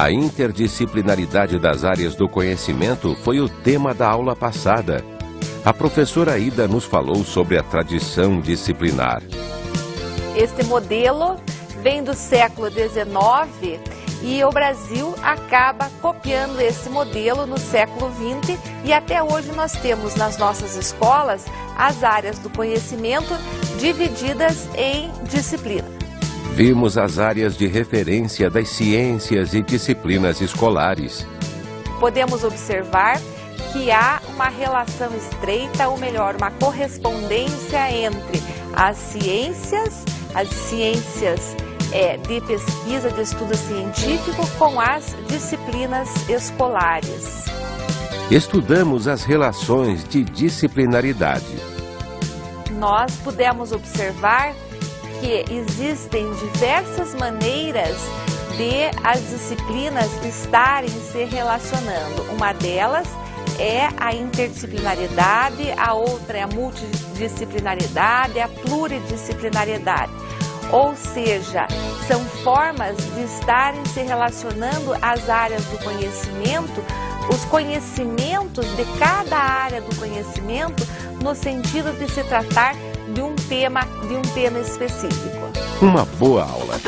A interdisciplinaridade das áreas do conhecimento foi o tema da aula passada. A professora Ida nos falou sobre a tradição disciplinar. Este modelo vem do século XIX e o Brasil acaba copiando esse modelo no século XX e até hoje nós temos nas nossas escolas as áreas do conhecimento divididas em disciplina. Vimos as áreas de referência das ciências e disciplinas escolares. Podemos observar que há uma relação estreita, ou melhor, uma correspondência entre as ciências de pesquisa, de estudo científico, com as disciplinas escolares. Estudamos as relações de disciplinaridade. Nós pudemos observar que existem diversas maneiras de as disciplinas estarem se relacionando. Uma delas é a interdisciplinaridade, a outra é a multidisciplinaridade, a pluridisciplinaridade. Ou seja, são formas de estarem se relacionando as áreas do conhecimento, os conhecimentos de cada área do conhecimento, no sentido de se tratar de um tema específico. Uma boa aula.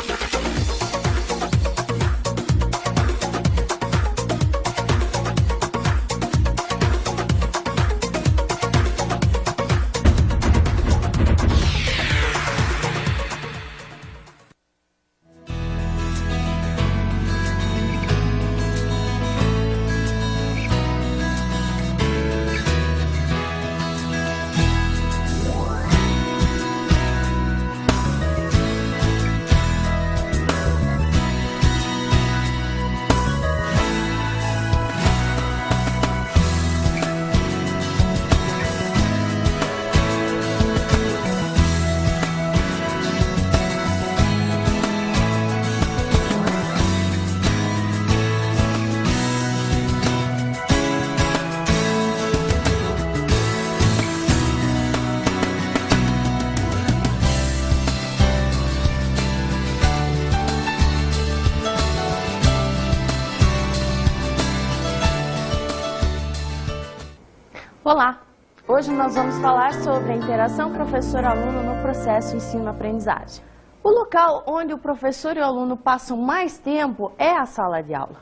Olá! Hoje nós vamos falar sobre a interação professor-aluno no processo ensino-aprendizagem. O local onde o professor e o aluno passam mais tempo é a sala de aula.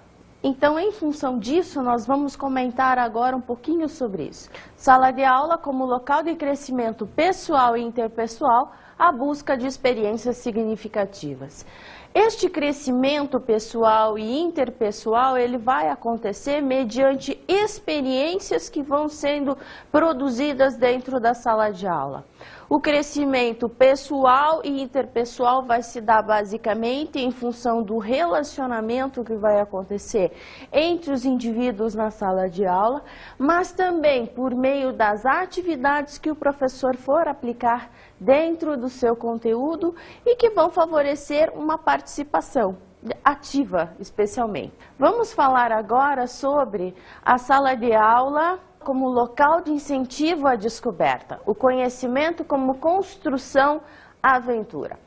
Então, em função disso, nós vamos comentar agora um pouquinho sobre isso. Sala de aula como local de crescimento pessoal e interpessoal, a busca de experiências significativas. Este crescimento pessoal e interpessoal, ele vai acontecer mediante experiências que vão sendo produzidas dentro da sala de aula. O crescimento pessoal e interpessoal vai se dar basicamente em função do relacionamento que vai acontecer entre os indivíduos na sala de aula, mas também por meio das atividades que o professor for aplicar dentro do seu conteúdo e que vão favorecer uma participação ativa, especialmente. Vamos falar agora sobre a sala de aula como local de incentivo à descoberta, o conhecimento como construção à aventura.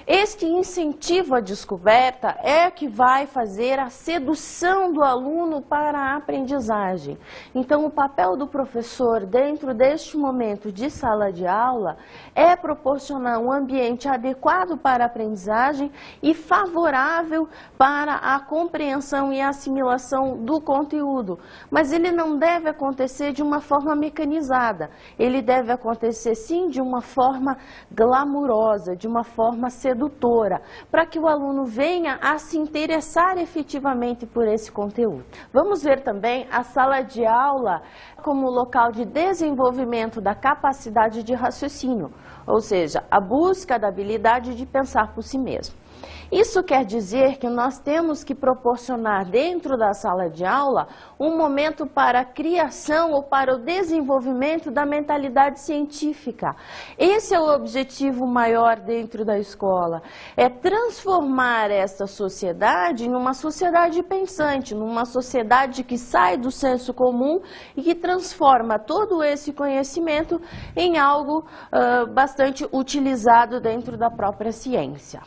Este incentivo à descoberta é que vai fazer a sedução do aluno para a aprendizagem. Então, o papel do professor dentro deste momento de sala de aula é proporcionar um ambiente adequado para a aprendizagem e favorável para a compreensão e assimilação do conteúdo. Mas ele não deve acontecer de uma forma mecanizada. Ele deve acontecer, sim, de uma forma glamurosa, de uma forma sedutora, para que o aluno venha a se interessar efetivamente por esse conteúdo. Vamos ver também a sala de aula como local de desenvolvimento da capacidade de raciocínio, ou seja, a busca da habilidade de pensar por si mesmo. Isso quer dizer que nós temos que proporcionar dentro da sala de aula um momento para a criação ou para o desenvolvimento da mentalidade científica. Esse é o objetivo maior dentro da escola, é transformar esta sociedade numa sociedade pensante, numa sociedade que sai do senso comum e que transforma todo esse conhecimento em algo bastante utilizado dentro da própria ciência.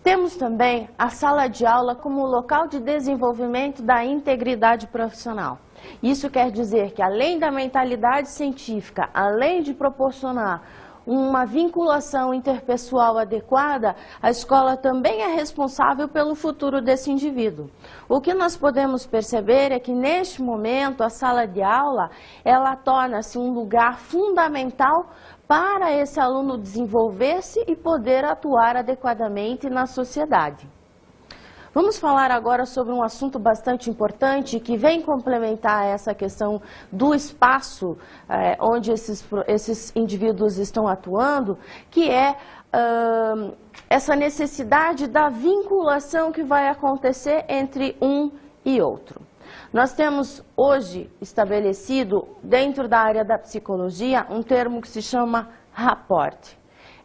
Temos também a sala de aula como local de desenvolvimento da integridade profissional. Isso quer dizer que, além da mentalidade científica, além de proporcionar uma vinculação interpessoal adequada, a escola também é responsável pelo futuro desse indivíduo. O que nós podemos perceber é que, neste momento, a sala de aula, ela torna-se um lugar fundamental para esse aluno desenvolver-se e poder atuar adequadamente na sociedade. Vamos falar agora sobre um assunto bastante importante que vem complementar essa questão do espaço onde esses indivíduos estão atuando, que é essa necessidade da vinculação que vai acontecer entre um e outro. Nós temos hoje estabelecido, dentro da área da psicologia, um termo que se chama rapport.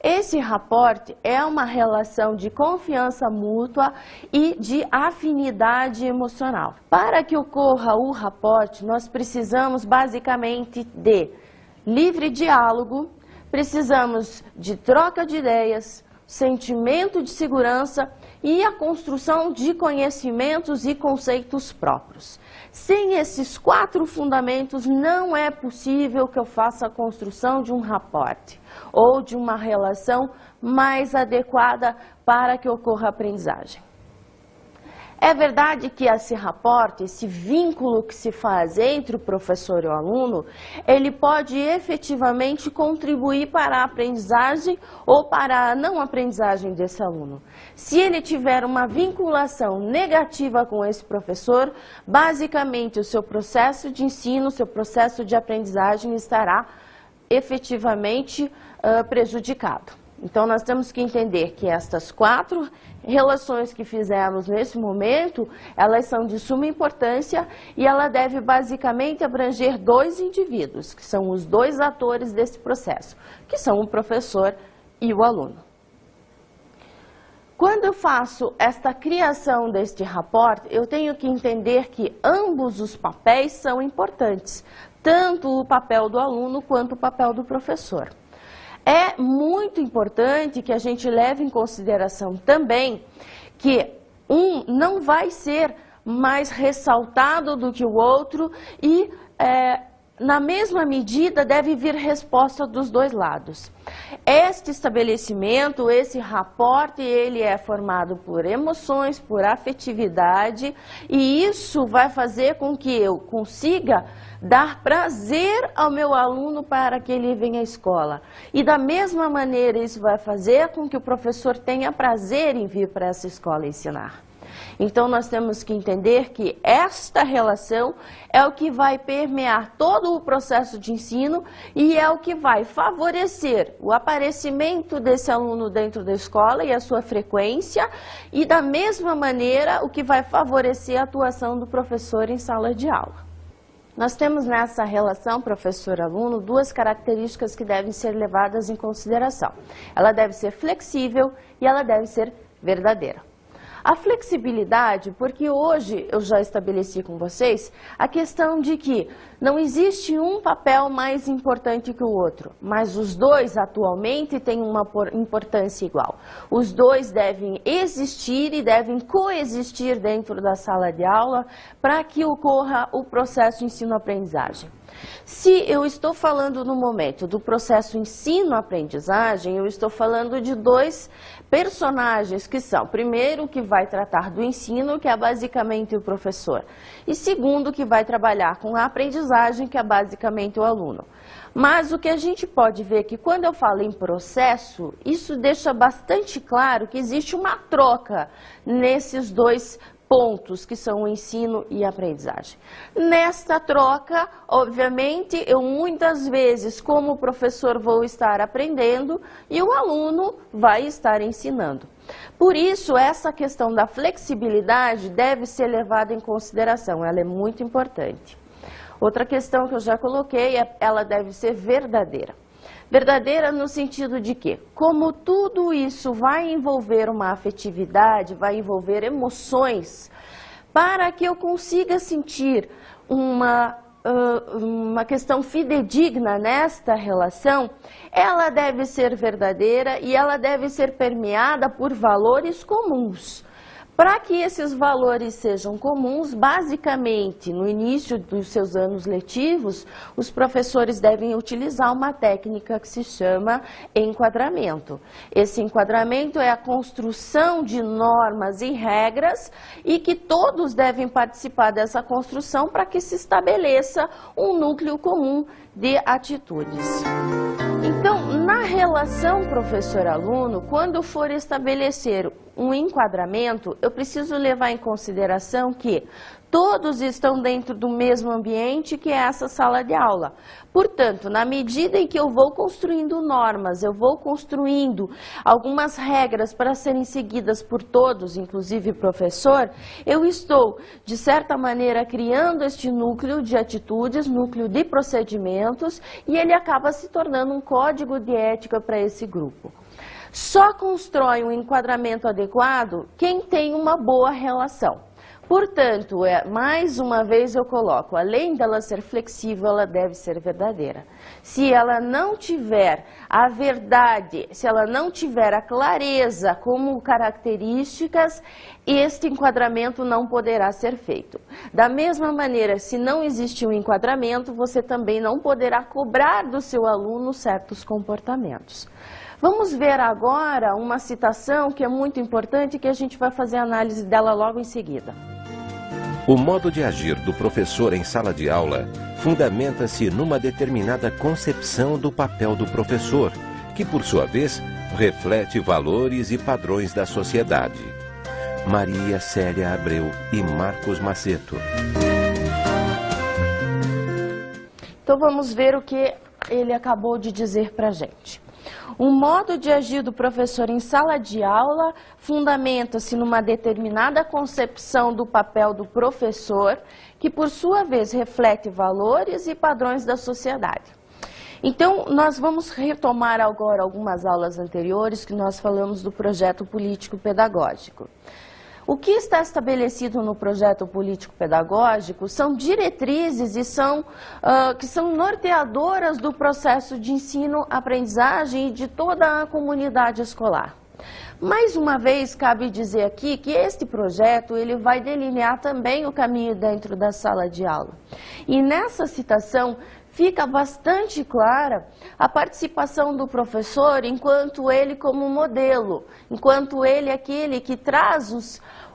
Esse rapport é uma relação de confiança mútua e de afinidade emocional. Para que ocorra o rapport, nós precisamos basicamente de livre diálogo, precisamos de troca de ideias, sentimento de segurança e a construção de conhecimentos e conceitos próprios. Sem esses 4 fundamentos, não é possível que eu faça a construção de um rapport ou de uma relação mais adequada para que ocorra a aprendizagem. É verdade que esse rapport, esse vínculo que se faz entre o professor e o aluno, ele pode efetivamente contribuir para a aprendizagem ou para a não aprendizagem desse aluno. Se ele tiver uma vinculação negativa com esse professor, basicamente o seu processo de ensino, o seu processo de aprendizagem estará efetivamente prejudicado. Então, nós temos que entender que estas 4 relações que fizemos nesse momento, elas são de suma importância e ela deve basicamente abranger 2 indivíduos, que são os 2 atores desse processo, que são o professor e o aluno. Quando eu faço esta criação deste rapport, eu tenho que entender que ambos os papéis são importantes, tanto o papel do aluno quanto o papel do professor. É muito importante que a gente leve em consideração também que um não vai ser mais ressaltado do que o outro e, na mesma medida, deve vir resposta dos 2 lados. Este estabelecimento, esse rapport, ele é formado por emoções, por afetividade, e isso vai fazer com que eu consiga dar prazer ao meu aluno para que ele venha à escola. E da mesma maneira isso vai fazer com que o professor tenha prazer em vir para essa escola ensinar. Então nós temos que entender que esta relação é o que vai permear todo o processo de ensino e é o que vai favorecer o aparecimento desse aluno dentro da escola e a sua frequência, e da mesma maneira o que vai favorecer a atuação do professor em sala de aula. Nós temos nessa relação professor-aluno 2 características que devem ser levadas em consideração. Ela deve ser flexível e ela deve ser verdadeira. A flexibilidade, porque hoje eu já estabeleci com vocês a questão de que não existe um papel mais importante que o outro, mas os 2 atualmente têm uma importância igual. Os 2 devem existir e devem coexistir dentro da sala de aula para que ocorra o processo ensino-aprendizagem. Se eu estou falando no momento do processo ensino-aprendizagem, eu estou falando de 2 personagens que são, primeiro, que vai tratar do ensino, que é basicamente o professor, e segundo, que vai trabalhar com a aprendizagem, que é basicamente o aluno. Mas o que a gente pode ver é que quando eu falo em processo, isso deixa bastante claro que existe uma troca nesses 2 pontos, que são o ensino e a aprendizagem. Nesta troca, obviamente, eu muitas vezes, como professor, vou estar aprendendo e o aluno vai estar ensinando. Por isso, essa questão da flexibilidade deve ser levada em consideração, ela é muito importante. Outra questão que eu já coloquei é ela deve ser verdadeira. Verdadeira no sentido de que, como tudo isso vai envolver uma afetividade, vai envolver emoções, para que eu consiga sentir uma uma questão fidedigna nesta relação, ela deve ser verdadeira e ela deve ser permeada por valores comuns. Para que esses valores sejam comuns, basicamente, no início dos seus anos letivos, os professores devem utilizar uma técnica que se chama enquadramento. Esse enquadramento é a construção de normas e regras e que todos devem participar dessa construção para que se estabeleça um núcleo comum de atitudes. Então, na relação professor-aluno, quando for estabelecer um enquadramento, eu preciso levar em consideração que todos estão dentro do mesmo ambiente, que é essa sala de aula. Portanto, na medida em que eu vou construindo normas, eu vou construindo algumas regras para serem seguidas por todos, inclusive professor, eu estou, de certa maneira, criando este núcleo de atitudes, núcleo de procedimentos, e ele acaba se tornando um código de ética para esse grupo. Só constrói um enquadramento adequado quem tem uma boa relação. Portanto, mais uma vez eu coloco, além dela ser flexível, ela deve ser verdadeira. Se ela não tiver a verdade, se ela não tiver a clareza como características, este enquadramento não poderá ser feito. Da mesma maneira, se não existe um enquadramento, você também não poderá cobrar do seu aluno certos comportamentos. Vamos ver agora uma citação que é muito importante e que a gente vai fazer a análise dela logo em seguida. O modo de agir do professor em sala de aula fundamenta-se numa determinada concepção do papel do professor, que, por sua vez, reflete valores e padrões da sociedade. Maria Célia Abreu e Marcos Maceto. Então vamos ver o que ele acabou de dizer para a gente. O modo de agir do professor em sala de aula fundamenta-se numa determinada concepção do papel do professor, que por sua vez reflete valores e padrões da sociedade. Então, nós vamos retomar agora algumas aulas anteriores que nós falamos do projeto político-pedagógico. O que está estabelecido no projeto político-pedagógico são diretrizes que são norteadoras do processo de ensino-aprendizagem e de toda a comunidade escolar. Mais uma vez, cabe dizer aqui que este projeto ele vai delinear também o caminho dentro da sala de aula. E nessa citação fica bastante clara a participação do professor enquanto ele como modelo, enquanto ele é aquele que traz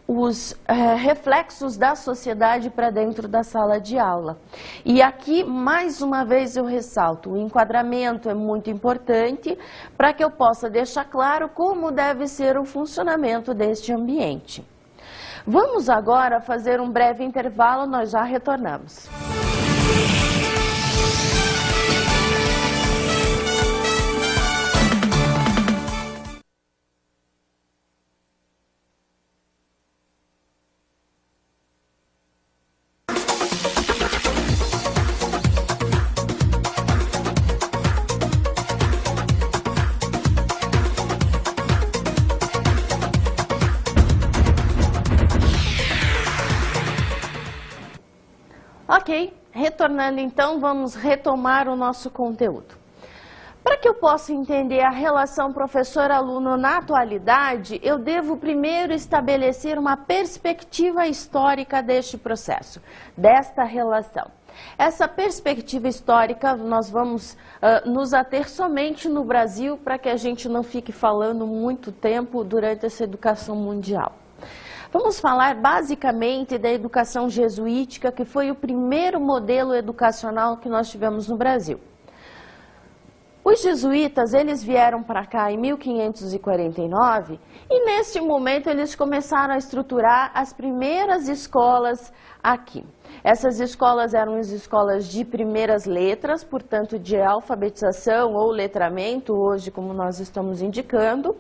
os reflexos da sociedade para dentro da sala de aula. E aqui, mais uma vez, eu ressalto, o enquadramento é muito importante para que eu possa deixar claro como deve ser o funcionamento deste ambiente. Vamos agora fazer um breve intervalo, nós já retornamos. Ok, retornando então, vamos retomar o nosso conteúdo. Para que eu possa entender a relação professor-aluno na atualidade, eu devo primeiro estabelecer uma perspectiva histórica deste processo, desta relação. Essa perspectiva histórica nós vamos nos ater somente no Brasil, para que a gente não fique falando muito tempo durante essa educação mundial. Vamos falar basicamente da educação jesuítica, que foi o primeiro modelo educacional que nós tivemos no Brasil. Os jesuítas, eles vieram para cá em 1549 e nesse momento eles começaram a estruturar as primeiras escolas aqui. Essas escolas eram as escolas de primeiras letras, portanto de alfabetização ou letramento, hoje como nós estamos indicando,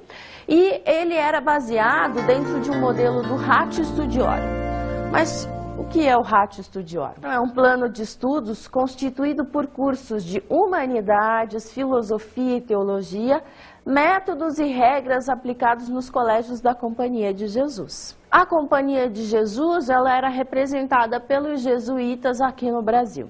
e ele era baseado dentro de um modelo do Ratio Studiorum. Mas o que é o Ratio Studiorum? É um plano de estudos constituído por cursos de humanidades, filosofia e teologia, métodos e regras aplicados nos colégios da Companhia de Jesus. A Companhia de Jesus ela era representada pelos jesuítas aqui no Brasil.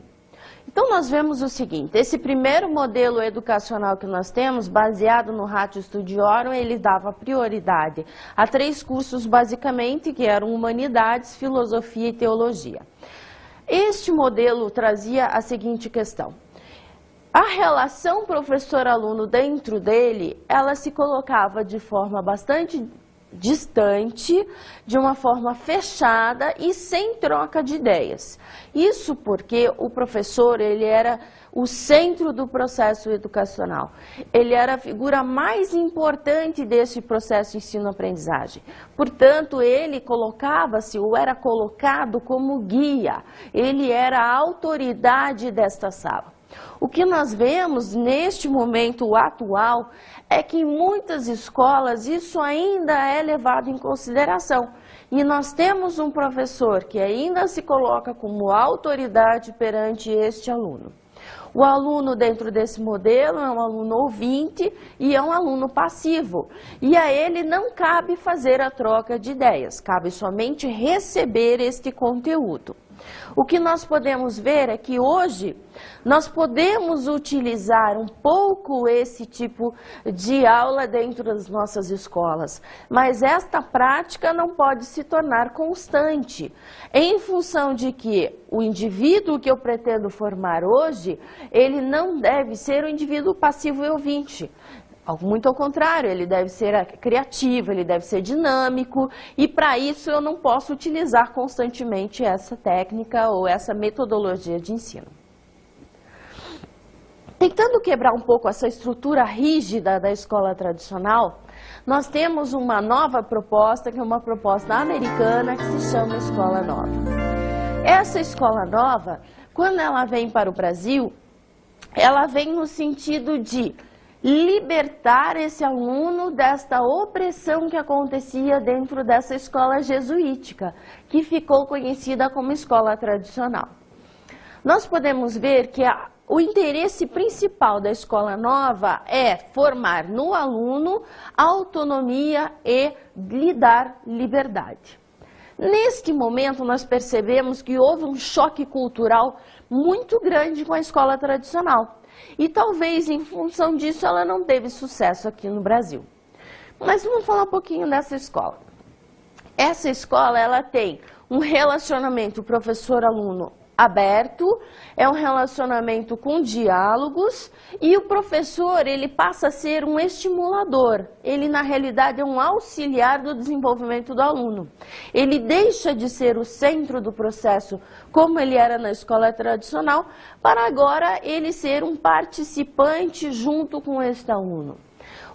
Então nós vemos o seguinte, esse primeiro modelo educacional que nós temos, baseado no Ratio Studiorum, ele dava prioridade a 3 cursos basicamente, que eram Humanidades, Filosofia e Teologia. Este modelo trazia a seguinte questão: a relação professor-aluno dentro dele, ela se colocava de forma bastante distante, de uma forma fechada e sem troca de ideias. Isso porque o professor, ele era o centro do processo educacional. Ele era a figura mais importante desse processo ensino-aprendizagem. Portanto, ele colocava-se, ou era colocado como guia. Ele era a autoridade desta sala. O que nós vemos neste momento atual é que em muitas escolas isso ainda é levado em consideração. E nós temos um professor que ainda se coloca como autoridade perante este aluno. O aluno dentro desse modelo é um aluno ouvinte e é um aluno passivo. E a ele não cabe fazer a troca de ideias, cabe somente receber este conteúdo. O que nós podemos ver é que hoje nós podemos utilizar um pouco esse tipo de aula dentro das nossas escolas, mas esta prática não pode se tornar constante, em função de que o indivíduo que eu pretendo formar hoje, ele não deve ser um indivíduo passivo e ouvinte. Muito ao contrário, ele deve ser criativo, ele deve ser dinâmico, e para isso eu não posso utilizar constantemente essa técnica ou essa metodologia de ensino. Tentando quebrar um pouco essa estrutura rígida da escola tradicional, nós temos uma nova proposta, que é uma proposta americana, que se chama Escola Nova. Essa escola nova, quando ela vem para o Brasil, ela vem no sentido de libertar esse aluno desta opressão que acontecia dentro dessa escola jesuítica, que ficou conhecida como escola tradicional. Nós podemos ver que o interesse principal da escola nova é formar no aluno autonomia e lhe dar liberdade. Neste momento, nós percebemos que houve um choque cultural muito grande com a escola tradicional. E talvez, em função disso, ela não teve sucesso aqui no Brasil. Mas vamos falar um pouquinho dessa escola. Essa escola, ela tem um relacionamento professor-aluno aberto, é um relacionamento com diálogos, e o professor, ele passa a ser um estimulador. Ele, na realidade, é um auxiliar do desenvolvimento do aluno. Ele deixa de ser o centro do processo, como ele era na escola tradicional, para agora ele ser um participante junto com este aluno.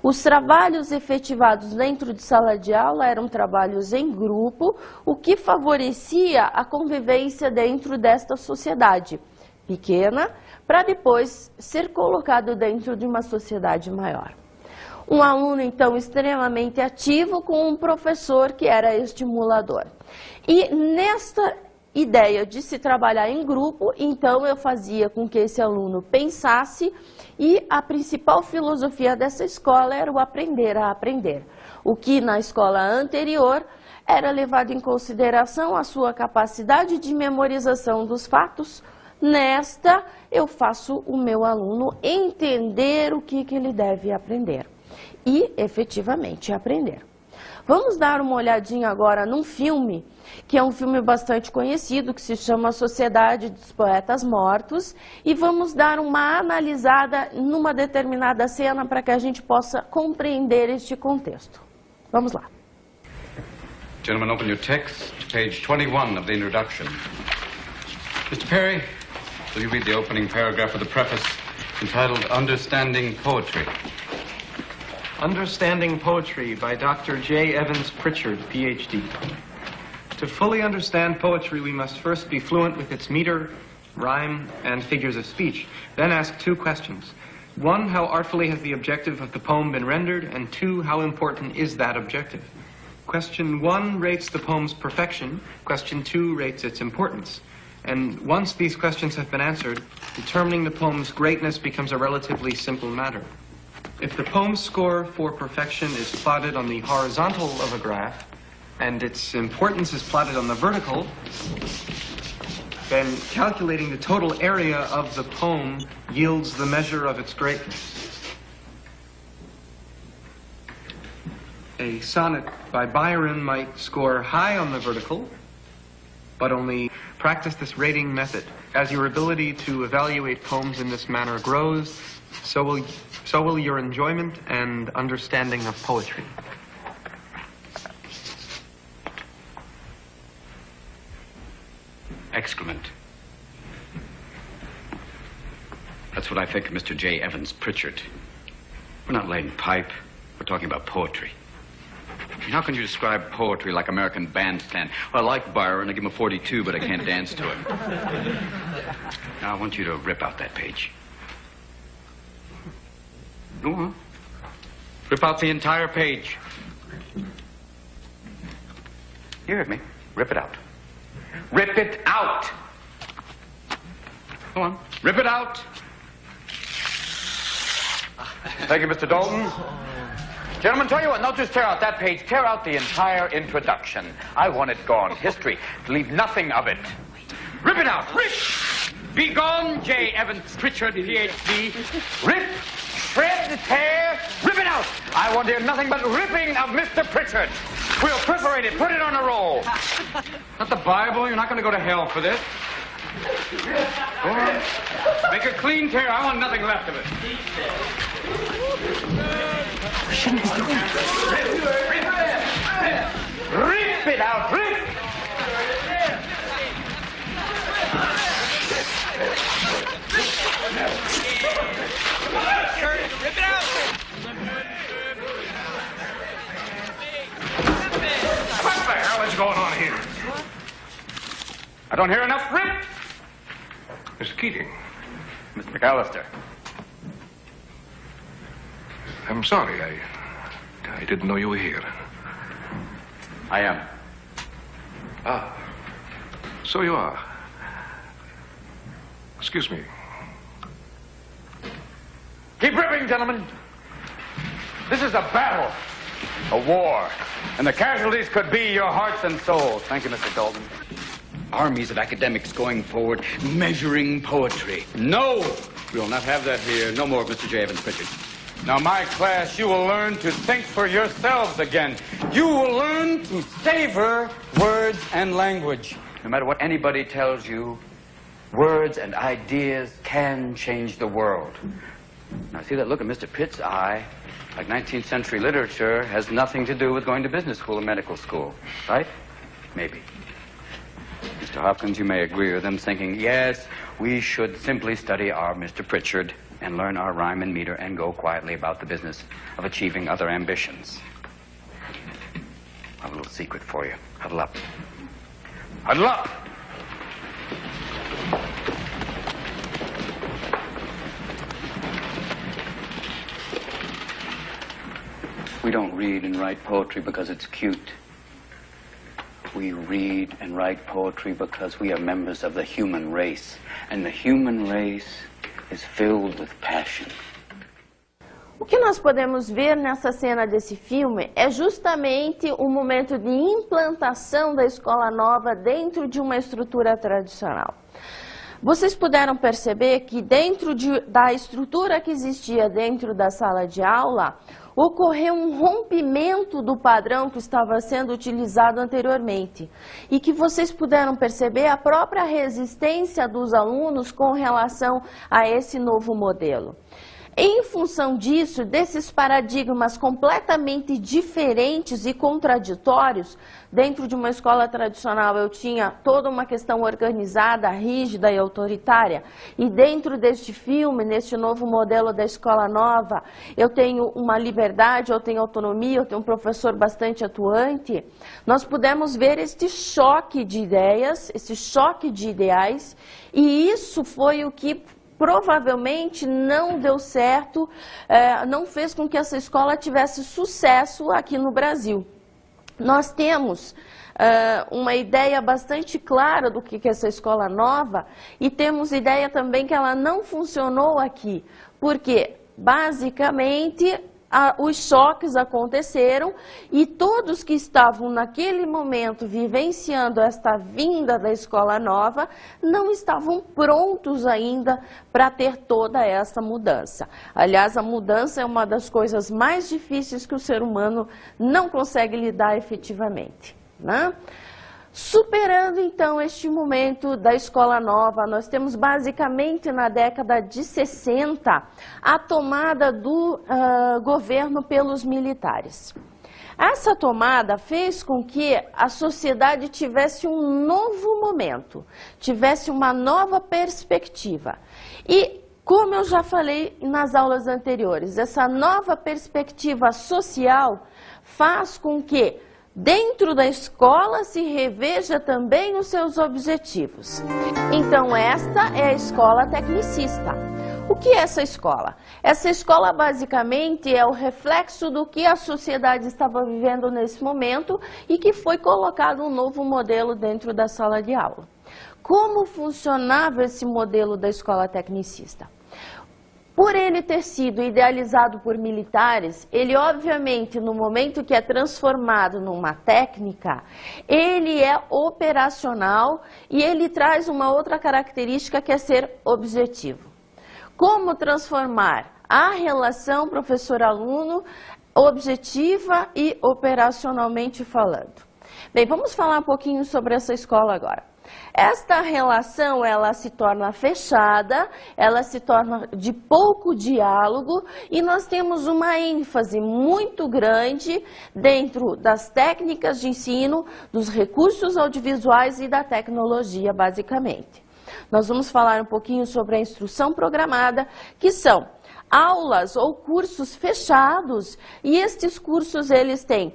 Os trabalhos efetivados dentro de sala de aula eram trabalhos em grupo, o que favorecia a convivência dentro desta sociedade pequena, para depois ser colocado dentro de uma sociedade maior. Um aluno, então, extremamente ativo com um professor que era estimulador. E nesta ideia de se trabalhar em grupo, então eu fazia com que esse aluno pensasse, e a principal filosofia dessa escola era o aprender a aprender. O que na escola anterior era levado em consideração a sua capacidade de memorização dos fatos. Nesta, eu faço o meu aluno entender o que ele deve aprender e, efetivamente, aprender. Vamos dar uma olhadinha agora num filme, que é um filme bastante conhecido, que se chama A Sociedade dos Poetas Mortos, e vamos dar uma analisada numa determinada cena para que a gente possa compreender este contexto. Vamos lá. Gentlemen, open your text to page 21 of the introduction. Mr. Perry, will you read the opening paragraph of the preface entitled Understanding Poetry? Understanding Poetry by Dr. J. Evans Pritchard, Ph.D. To fully understand poetry, we must first be fluent with its meter, rhyme, and figures of speech. Then ask 2 questions. 1, how artfully has the objective of the poem been rendered? And 2, how important is that objective? Question 1 rates the poem's perfection. Question 2 rates its importance. And once these questions have been answered, determining the poem's greatness becomes a relatively simple matter. If the poem's score for perfection is plotted on the horizontal of a graph, and its importance is plotted on the vertical, then calculating the total area of the poem yields the measure of its greatness. A sonnet by Byron might score high on the vertical, but only practice this rating method. As your ability to evaluate poems in this manner grows, so will your enjoyment and understanding of poetry. Excrement. That's what I think of Mr. J. Evans Pritchard. We're not laying pipe. We're talking about poetry. How can you describe poetry like American Bandstand? Well, I like Byron. I give him a 42, but I can't dance to him. Now, I want you to rip out that page. Go on. Rip out the entire page. You heard me. Rip it out. Rip it out! Go on. Rip it out! Thank you, Mr. Dalton. Gentlemen, tell you what, don't just tear out that page, tear out the entire introduction. I want it gone. History. Leave nothing of it. Rip it out. Rip! Be gone, J. Evans Pritchard, Ph.D. Rip, shred, tear, rip it out. I want to hear nothing but ripping of Mr. Pritchard. We'll perforate it, put it on a roll. Not the Bible. You're not going to go to hell for this. Go on. Make a clean tear. I want nothing left of it. Rip it out. Rip. Rip it out. What the hell is going on here? I don't hear enough rip. Mr. Keating. Mr. McAllister. I'm sorry. I didn't know you were here. I am. Ah. So you are. Excuse me. Keep ripping, gentlemen. This is a battle. A war. And the casualties could be your hearts and souls. Thank you, Mr. Dalton. Armies of academics going forward, measuring poetry. No! We will not have that here. No more of Mr. J. Evans Pritchard. Now, my class, you will learn to think for yourselves again. You will learn to savor words and language. No matter what anybody tells you, words and ideas can change the world. Now, see that look in Mr. Pitt's eye? Like 19th century literature has nothing to do with going to business school or medical school, right? Maybe. Mr. Hopkins, you may agree with them, thinking, yes, we should simply study our Mr. Pritchard and learn our rhyme and meter and go quietly about the business of achieving other ambitions. I have a little secret for you. Huddle up. Huddle up! We don't read and write poetry because it's cute. We read and write poetry because we are members of the human race. And the human race is filled with passion. O que nós podemos ver nessa cena desse filme é justamente o momento de implantação da escola nova dentro de uma estrutura tradicional. Vocês puderam perceber que dentro da estrutura que existia dentro da sala de aula, ocorreu um rompimento do padrão que estava sendo utilizado anteriormente e que vocês puderam perceber a própria resistência dos alunos com relação a esse novo modelo. Em função disso, desses paradigmas completamente diferentes e contraditórios, dentro de uma escola tradicional eu tinha toda uma questão organizada, rígida e autoritária, e dentro deste filme, neste novo modelo da escola nova, eu tenho uma liberdade, eu tenho autonomia, eu tenho um professor bastante atuante. Nós pudemos ver este choque de ideias, esse choque de ideais, e isso foi o que provavelmente não deu certo, não fez com que essa escola tivesse sucesso aqui no Brasil. Nós temos uma ideia bastante clara do que é essa escola nova e temos ideia também que ela não funcionou aqui, porque basicamente os choques aconteceram e todos que estavam naquele momento vivenciando esta vinda da escola nova não estavam prontos ainda para ter toda essa mudança. Aliás, a mudança é uma das coisas mais difíceis que o ser humano não consegue lidar efetivamente, né? Superando, então, este momento da escola nova, nós temos basicamente na década de 60 a tomada do governo pelos militares. Essa tomada fez com que a sociedade tivesse um novo momento, tivesse uma nova perspectiva. E, como eu já falei nas aulas anteriores, essa nova perspectiva social faz com que dentro da escola se reveja também os seus objetivos. Então, esta é a escola tecnicista. O que é essa escola? Essa escola, basicamente, é o reflexo do que a sociedade estava vivendo nesse momento e que foi colocado um novo modelo dentro da sala de aula. Como funcionava esse modelo da escola tecnicista? Por ele ter sido idealizado por militares, ele obviamente, no momento que é transformado numa técnica, ele é operacional e ele traz uma outra característica que é ser objetivo. Como transformar a relação professor-aluno objetiva e operacionalmente falando? Bem, vamos falar um pouquinho sobre essa escola agora. Esta relação, ela se torna fechada, ela se torna de pouco diálogo e nós temos uma ênfase muito grande dentro das técnicas de ensino, dos recursos audiovisuais e da tecnologia, basicamente. Nós vamos falar um pouquinho sobre a instrução programada, que são aulas ou cursos fechados, e estes cursos eles têm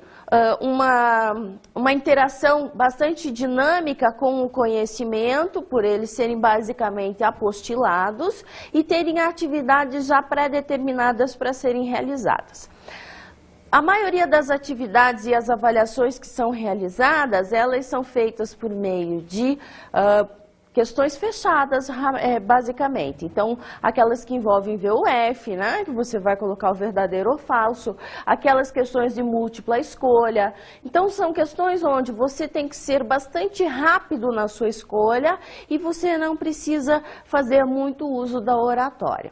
uma interação bastante dinâmica com o conhecimento, por eles serem basicamente apostilados e terem atividades já pré-determinadas para serem realizadas. A maioria das atividades e as avaliações que são realizadas, elas são feitas por meio de questões fechadas, basicamente. Então, aquelas que envolvem VUF, né, que você vai colocar o verdadeiro ou falso, aquelas questões de múltipla escolha. Então, são questões onde você tem que ser bastante rápido na sua escolha e você não precisa fazer muito uso da oratória.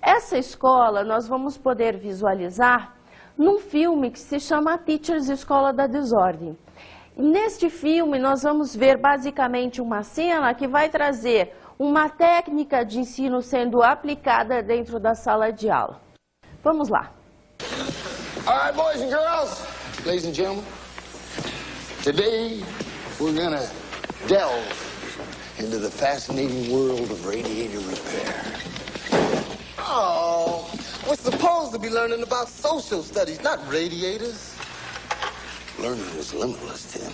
Essa escola nós vamos poder visualizar num filme que se chama Teachers Escola da Desordem. Neste filme, nós vamos ver basicamente uma cena que vai trazer uma técnica de ensino sendo aplicada dentro da sala de aula. Vamos lá. All right, boys and girls, ladies and gentlemen, today we're going to delve into the fascinating world of radiator repair. Oh, we're supposed to be learning about social studies, not radiators. Learning is limitless, Tim.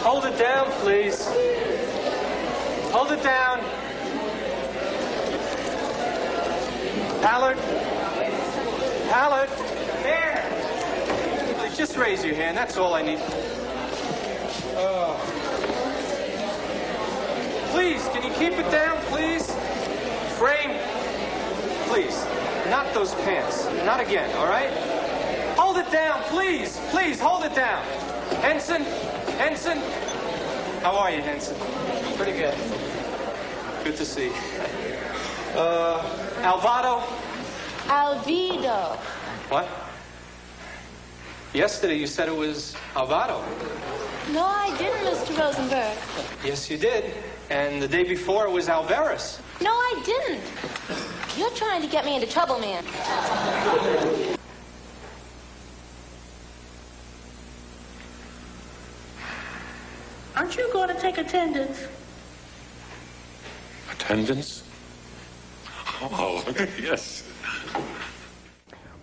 Hold it down, please. Hold it down. Hallard? Hallard? There! Please, just raise your hand. That's all I need. Please, can you keep it down, please? Frame, please. Not those pants. Not again, all right? Hold it down, please. Please, hold it down. Henson? Henson? How are you, Henson? Pretty good. Good to see you. Alvado? Alvido. What? Yesterday you said it was Alvado. No, I didn't, Mr. Rosenberg. Yes, you did. And the day before it was Alvarez. No, I didn't. You're trying to get me into trouble, man. Aren't you going to take attendance? Attendance? Oh, yes.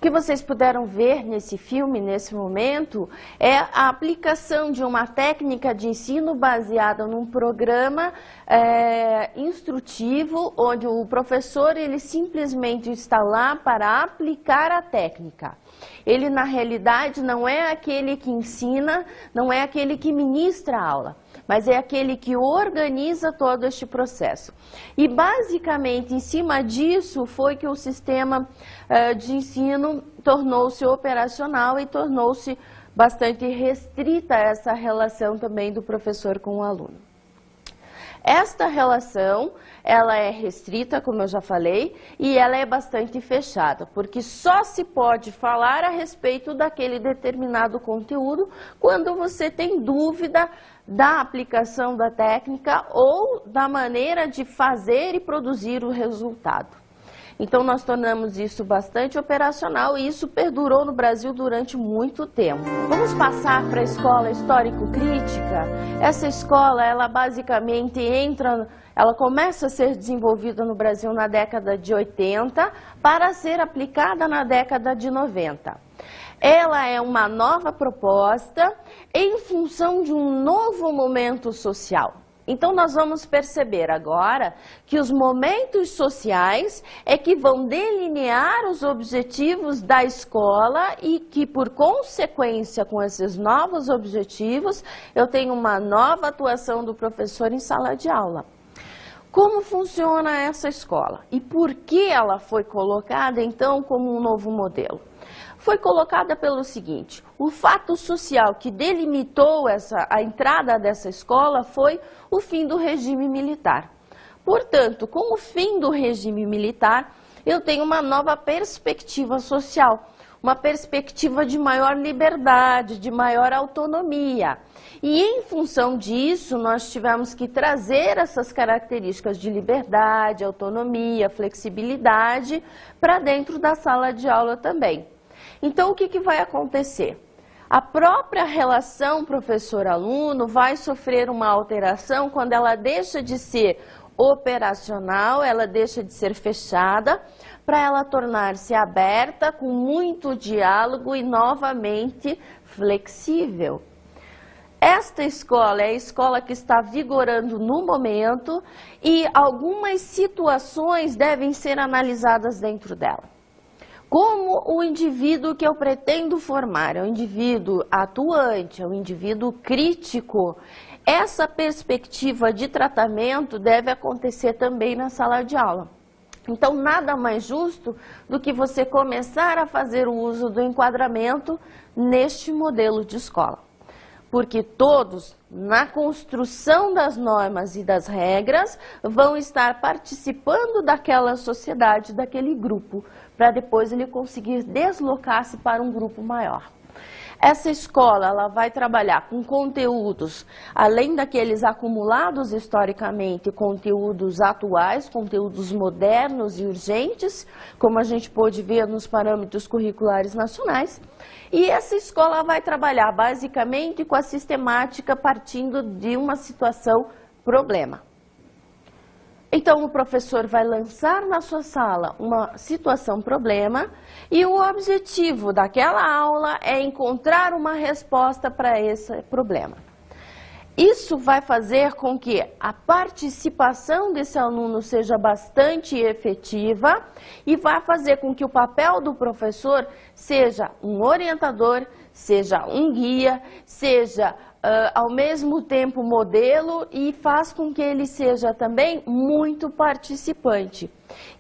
que vocês puderam ver nesse filme, nesse momento, é a aplicação de uma técnica de ensino baseada num programa instrutivo, onde o professor ele simplesmente está lá para aplicar a técnica. Ele, na realidade, não é aquele que ensina, não é aquele que ministra a aula, mas é aquele que organiza todo este processo. E, basicamente, em cima disso, foi que o sistema de ensino tornou-se operacional e tornou-se bastante restrita essa relação também do professor com o aluno. Esta relação, ela é restrita, como eu já falei, e ela é bastante fechada, porque só se pode falar a respeito daquele determinado conteúdo quando você tem dúvida da aplicação da técnica ou da maneira de fazer e produzir o resultado. Então, nós tornamos isso bastante operacional e isso perdurou no Brasil durante muito tempo. Vamos passar para a escola histórico-crítica. Essa escola, ela basicamente ela começa a ser desenvolvida no Brasil na década de 80 para ser aplicada na década de 90. Ela é uma nova proposta em função de um novo momento social. Então, nós vamos perceber agora que os momentos sociais é que vão delinear os objetivos da escola e que, por consequência, com esses novos objetivos, eu tenho uma nova atuação do professor em sala de aula. Como funciona essa escola? E por que ela foi colocada, então, como um novo modelo? Foi colocada pelo seguinte: o fato social que delimitou a entrada dessa escola foi o fim do regime militar. Portanto, com o fim do regime militar, eu tenho uma nova perspectiva social, uma perspectiva de maior liberdade, de maior autonomia. E em função disso, nós tivemos que trazer essas características de liberdade, autonomia, flexibilidade para dentro da sala de aula também. Então, o que vai acontecer? A própria relação professor-aluno vai sofrer uma alteração quando ela deixa de ser operacional, ela deixa de ser fechada, para ela tornar-se aberta, com muito diálogo e novamente flexível. Esta escola é a escola que está vigorando no momento e algumas situações devem ser analisadas dentro dela. Como o indivíduo que eu pretendo formar é um indivíduo atuante, é um indivíduo crítico, essa perspectiva de tratamento deve acontecer também na sala de aula. Então, nada mais justo do que você começar a fazer o uso do enquadramento neste modelo de escola. Porque todos, na construção das normas e das regras, vão estar participando daquela sociedade, daquele grupo, para depois ele conseguir deslocar-se para um grupo maior. Essa escola ela vai trabalhar com conteúdos, além daqueles acumulados historicamente, conteúdos atuais, conteúdos modernos e urgentes, como a gente pôde ver nos parâmetros curriculares nacionais. E essa escola vai trabalhar basicamente com a sistemática partindo de uma situação problema. Então, o professor vai lançar na sua sala uma situação problema e o objetivo daquela aula é encontrar uma resposta para esse problema. Isso vai fazer com que a participação desse aluno seja bastante efetiva e vai fazer com que o papel do professor seja um orientador, seja um guia, seja ao mesmo tempo modelo e faz com que ele seja também muito participante.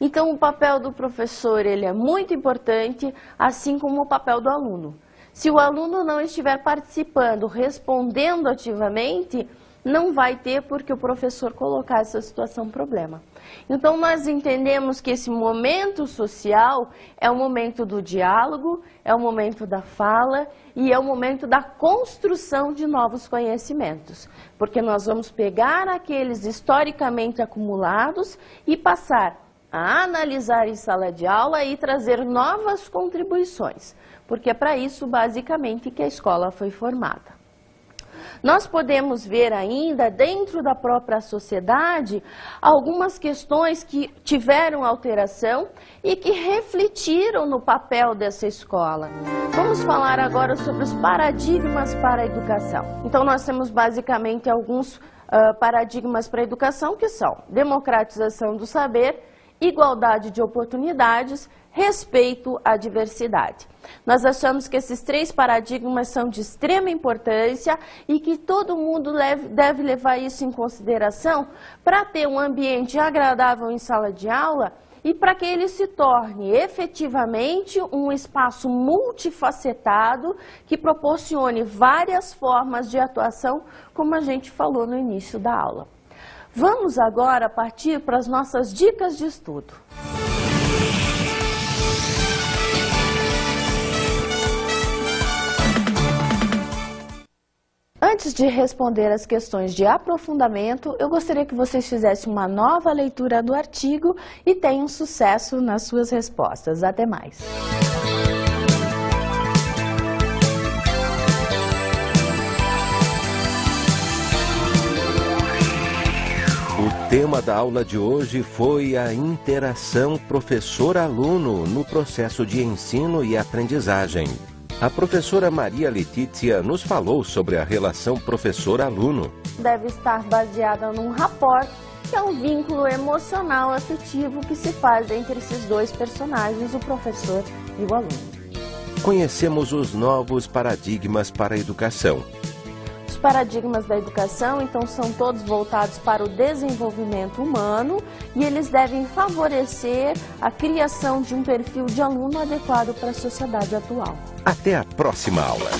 Então, o papel do professor ele é muito importante, assim como o papel do aluno. Se o aluno não estiver participando, respondendo ativamente, não vai ter porque o professor colocar essa situação problema. Então, nós entendemos que esse momento social é o momento do diálogo, é o momento da fala e é o momento da construção de novos conhecimentos. Porque nós vamos pegar aqueles historicamente acumulados e passar a analisar em sala de aula e trazer novas contribuições. Porque é para isso, basicamente, que a escola foi formada. Nós podemos ver ainda, dentro da própria sociedade, algumas questões que tiveram alteração e que refletiram no papel dessa escola. Vamos falar agora sobre os paradigmas para a educação. Então, nós temos basicamente alguns paradigmas para a educação, que são democratização do saber, igualdade de oportunidades, respeito à diversidade. Nós achamos que esses 3 paradigmas são de extrema importância e que todo mundo deve levar isso em consideração para ter um ambiente agradável em sala de aula e para que ele se torne efetivamente um espaço multifacetado que proporcione várias formas de atuação, como a gente falou no início da aula. Vamos agora partir para as nossas dicas de estudo. Antes de responder as questões de aprofundamento, eu gostaria que vocês fizessem uma nova leitura do artigo e tenham sucesso nas suas respostas. Até mais! O tema da aula de hoje foi a interação professor-aluno no processo de ensino e aprendizagem. A professora Maria Letícia nos falou sobre a relação professor-aluno. Deve estar baseada num rapport, que é um vínculo emocional afetivo que se faz entre esses 2 personagens, o professor e o aluno. Conhecemos os novos paradigmas para a educação. Os paradigmas da educação, então, são todos voltados para o desenvolvimento humano e eles devem favorecer a criação de um perfil de aluno adequado para a sociedade atual. Até a próxima aula!